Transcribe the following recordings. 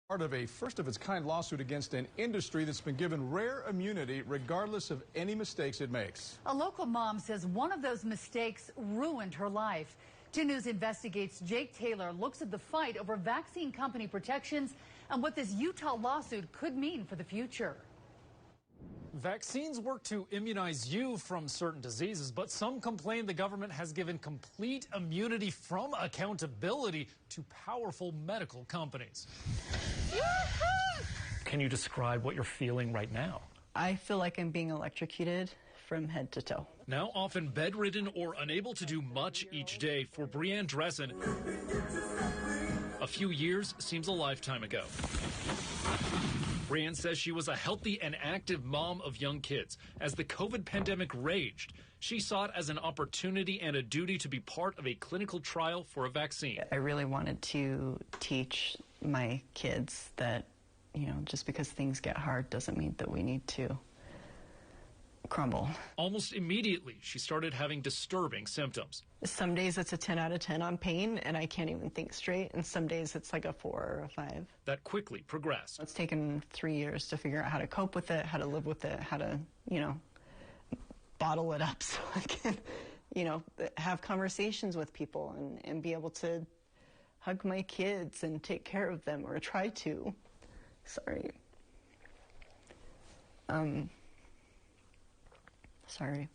Part of a first-of-its-kind lawsuit against an industry that's been given rare immunity regardless of any mistakes it makes. A local mom says one of those mistakes ruined her life. 2 News investigates. Jake Taylor looks at the fight over vaccine company protections and what this Utah lawsuit could mean for the future. Vaccines work to immunize you from certain diseases, but some complain the government has given complete immunity from accountability to powerful medical companies. Can you describe what you're feeling right now? I feel like I'm being electrocuted from head to toe. Now often bedridden or unable to do much each day, for Brianne Dressen, a few years seems a lifetime ago. Brianne says she was a healthy and active mom of young kids. As the COVID pandemic raged, she saw it as an opportunity and a duty to be part of a clinical trial for a vaccine. I really wanted to teach my kids that, just because things get hard doesn't mean that we need to crumble. Almost immediately, she started having disturbing symptoms. Some days it's a 10 out of 10 on pain, and I can't even think straight, and some days it's like a 4 or a 5. That quickly progressed. It's taken 3 years to figure out how to cope with it, how to live with it, how to, bottle it up so I can, have conversations with people and be able to hug my kids and take care of them, or try to. Sorry. Sorry.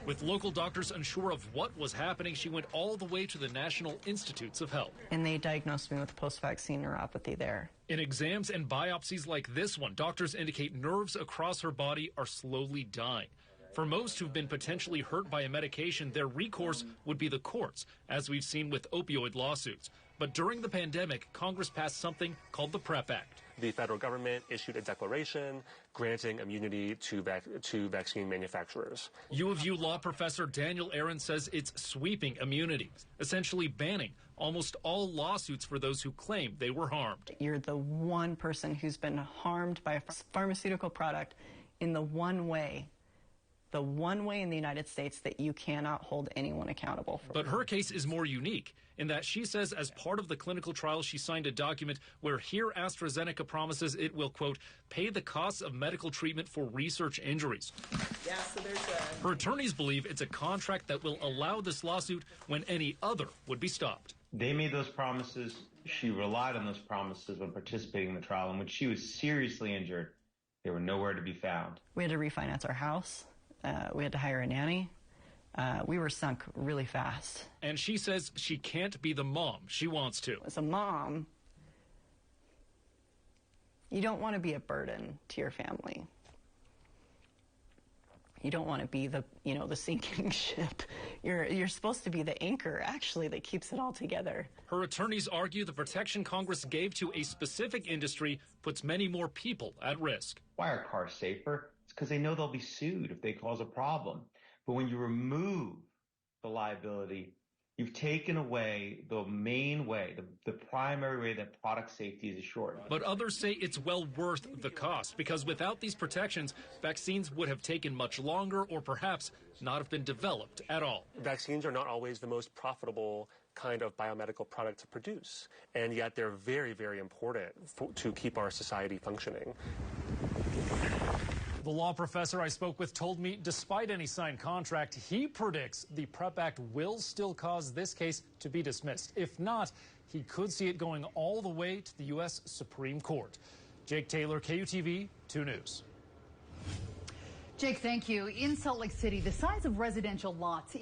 With local doctors unsure of what was happening, she went all the way to the National Institutes of Health. And they diagnosed me with post-vaccine neuropathy there. In exams and biopsies like this one, doctors indicate nerves across her body are slowly dying. For most who've been potentially hurt by a medication, their recourse would be the courts, as we've seen with opioid lawsuits. But during the pandemic, Congress passed something called the PrEP Act. The federal government issued a declaration granting immunity to vaccine manufacturers. U of U law professor Daniel Aaron says it's sweeping immunity, essentially banning almost all lawsuits for those who claim they were harmed. You're the one person who's been harmed by a pharmaceutical product in the one way in the United States that you cannot hold anyone accountable for. But her case is more unique in that she says as part of the clinical trial, she signed a document where here AstraZeneca promises it will, quote, pay the costs of medical treatment for research injuries. Yeah, so her attorneys believe it's a contract that will allow this lawsuit when any other would be stopped. They made those promises. She relied on those promises when participating in the trial. And when she was seriously injured, they were nowhere to be found. We had to refinance our house. We had to hire a nanny. We were sunk really fast. And she says she can't be the mom she wants to. As a mom, you don't want to be a burden to your family. You don't want to be the sinking ship. You're supposed to be the anchor, actually, that keeps it all together. Her attorneys argue the protection Congress gave to a specific industry puts many more people at risk. Why are cars safer? It's because they know they'll be sued if they cause a problem. But when you remove the liability, you've taken away the main way, the primary way that product safety is assured. But others say it's well worth the cost, because without these protections, vaccines would have taken much longer or perhaps not have been developed at all. Vaccines are not always the most profitable kind of biomedical product to produce, and yet they're very, very important to keep our society functioning. The law professor I spoke with told me despite any signed contract, he predicts the PrEP Act will still cause this case to be dismissed. If not, he could see it going all the way to the U.S. Supreme Court. Jake Taylor, KUTV 2 News. Jake, thank you. In Salt Lake City, the size of residential lots